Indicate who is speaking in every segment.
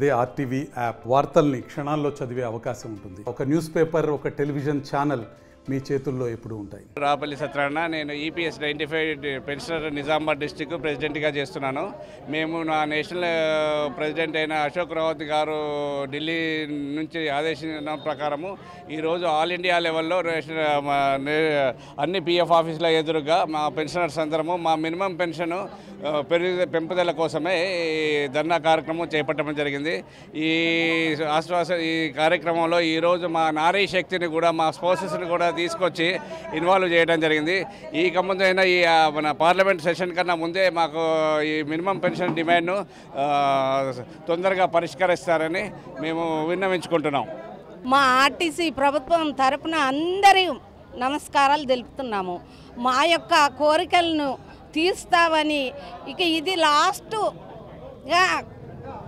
Speaker 1: అదే RTV app వార్తల్ని క్షణాల్లో చదివే అవకాశం ఉంటుంది. ఒక న్యూస్ పేపర్, ఒక టెలివిజన్ ఛానల్ మీ చేతుల్లో ఎప్పుడు ఉంటాయి.
Speaker 2: రాపల్లి సత్యనారాయణ, నేను ఈపీఎస్ 95 పెన్షనర్ నిజామాబాద్ డిస్టిక్ ప్రెసిడెంట్గా చేస్తున్నాను. మేము నా నేషనల్ ప్రెసిడెంట్ అయిన అశోక్ రావత్ గారు ఢిల్లీ నుంచి ఆదేశించిన ప్రకారము ఈరోజు ఆల్ ఇండియా లెవెల్లో అన్ని పిఎఫ్ ఆఫీసుల ఎదురుగా మా పెన్షనర్స్ అందరము మా మినిమం పెన్షన్ పెంపుదల కోసమే ధర్నా కార్యక్రమం చేపట్టడం జరిగింది. ఈ కార్యక్రమంలో ఈరోజు మా నారీ శక్తిని కూడా, మా స్పోర్సెస్ని కూడా తీసుకొచ్చి ఇన్వాల్వ్ చేయడం జరిగింది. ఈ సంబంధమైన ఈ మన పార్లమెంట్ సెషన్ కన్నా ముందే మాకు ఈ మినిమం పెన్షన్ డిమాండ్ను తొందరగా పరిష్కరిస్తారని మేము విన్నవించుకుంటున్నాం.
Speaker 3: మా ఆర్టీసీ ప్రభుత్వం తరపున అందరి నమస్కారాలు తెలుపుతున్నాము. మా యొక్క కోరికలను తీర్స్తామని, ఇక ఇది లాస్ట్గా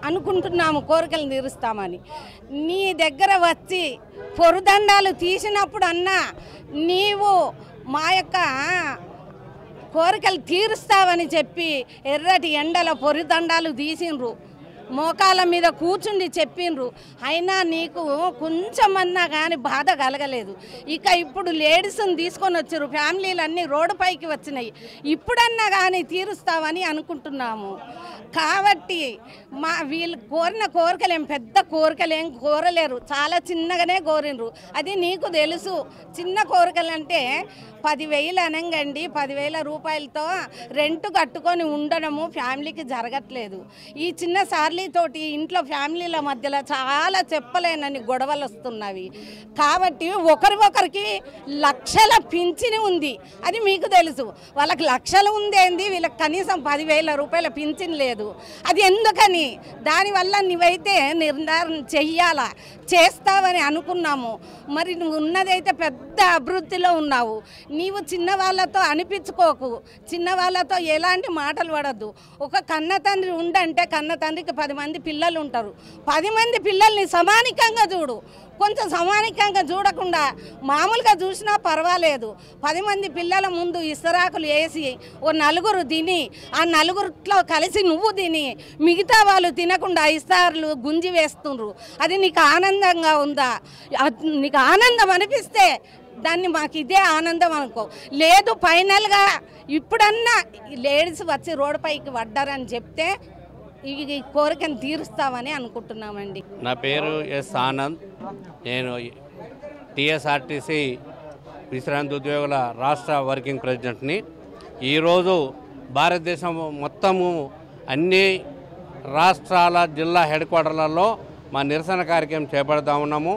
Speaker 3: అనుకుంటున్నాము. కోరికలు తీరుస్తామని నీ దగ్గర వచ్చి పొరుదండాలు తీసినప్పుడు అన్నా నీవు మా యొక్క కోరికలు తీరుస్తావని చెప్పి ఎర్రటి ఎండల పొరుదండాలు తీసిండ్రు, మోకాల మీద కూర్చుండి చెప్పిండ్రు. అయినా నీకు కొంచెమన్నా కానీ బాధ కలగలేదు. ఇక ఇప్పుడు లేడీస్ని తీసుకొని వచ్చారు, ఫ్యామిలీలు అన్నీ రోడ్డుపైకి వచ్చినాయి. ఇప్పుడన్నా కానీ తీరుస్తావని అనుకుంటున్నాము. కాబట్టి వీళ్ళు కోరిన కోరికలు పెద్ద కోరికలు కోరలేరు, చాలా చిన్నగానే కోరినరు. అది నీకు తెలుసు. చిన్న కోరికలు అంటే 10,000 అనంగండి, 10,000 రూపాయలతో రెంట్ కట్టుకొని ఉండడము ఫ్యామిలీకి జరగట్లేదు. ఈ చిన్న సార్లీతోటి ఇంట్లో ఫ్యామిలీల మధ్యలో చాలా చెప్పలేనని గొడవలు వస్తున్నవి. కాబట్టి ఒకరికి లక్షల పింఛను ఉంది, అది మీకు తెలుసు. వాళ్ళకి లక్షలు ఉందేంది, వీళ్ళకి కనీసం 10,000 రూపాయల పింఛను లేదు. అది ఎందుకని? దానివల్ల నువ్వైతే నిర్ధారణ చెయ్యాలా, చేస్తావని అనుకున్నాము. మరి నువ్వు ఉన్నదైతే పెద్ద అభివృద్ధిలో ఉన్నావు. నీవు చిన్నవాళ్ళతో అనిపించుకోకు, చిన్నవాళ్ళతో ఎలాంటి మాటలు పడద్దు. ఒక కన్న తండ్రి ఉండంటే కన్న తండ్రికి 10 మంది పిల్లలు ఉంటారు. 10 మంది పిల్లల్ని సమానికంగా చూడు. కొంచెం సమానికంగా చూడకుండా మామూలుగా చూసినా పర్వాలేదు. 10 మంది పిల్లల ముందు ఇస్తరాకులు వేసి ఓ 4 తిని, ఆ 4 కలిసి నువ్వు తిని మిగతా వాళ్ళు తినకుండా ఇస్తారులు గుంజి వేస్తుండ్రు. అది నీకు ఆనందంగా ఉందా? నీకు ఆనందం అనిపిస్తే దాన్ని మాకు ఇదే ఆనందం అనుకో. లేదు ఫైనల్గా ఇప్పుడన్నా లేడీస్ వచ్చి రోడ్డుపైకి పడ్డారని చెప్తే ఈ కోరికను తీరుస్తామని అనుకుంటున్నామండి.
Speaker 4: నా పేరు ఎస్ ఆనంద్. నేను టీఎస్ఆర్టీసీ విశ్రాంతి ఉద్యోగుల రాష్ట్ర వర్కింగ్ ప్రెసిడెంట్ని. ఈరోజు భారతదేశం మొత్తము అన్ని రాష్ట్రాల జిల్లా హెడ్ క్వార్టర్లలో మా నిరసన కార్యక్రమం చేపడతా ఉన్నాము.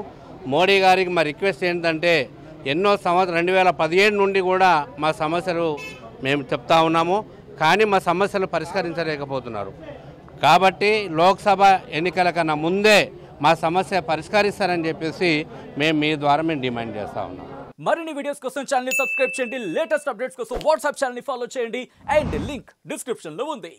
Speaker 4: మోడీ గారికి మా రిక్వెస్ట్ ఏంటంటే, ఎన్నో సంవత్సరం 2017 నుండి కూడా మా సమస్యలు మేము చెప్తా ఉన్నాము, కానీ మా సమస్యలు పరిష్కరించలేకపోతున్నారు. కాబట్టి లోక్సభ ఎన్నికల కన్నా ముందే మా సమస్య పరిష్కరిస్తారని చెప్పేసి మీ ద్వారా డిమాండ్ చేస్తూ ఉన్నాం.
Speaker 5: మరిన్ని వీడియోస్ కోసం ఛానల్ ని సబ్స్క్రైబ్ చేయండి. లేటెస్ట్ అప్డేట్స్ కోసం వాట్సాప్ ఛానల్ ని ఫాలో చేయండి. అండ్ లింక్ డిస్క్రిప్షన్ లో ఉంది.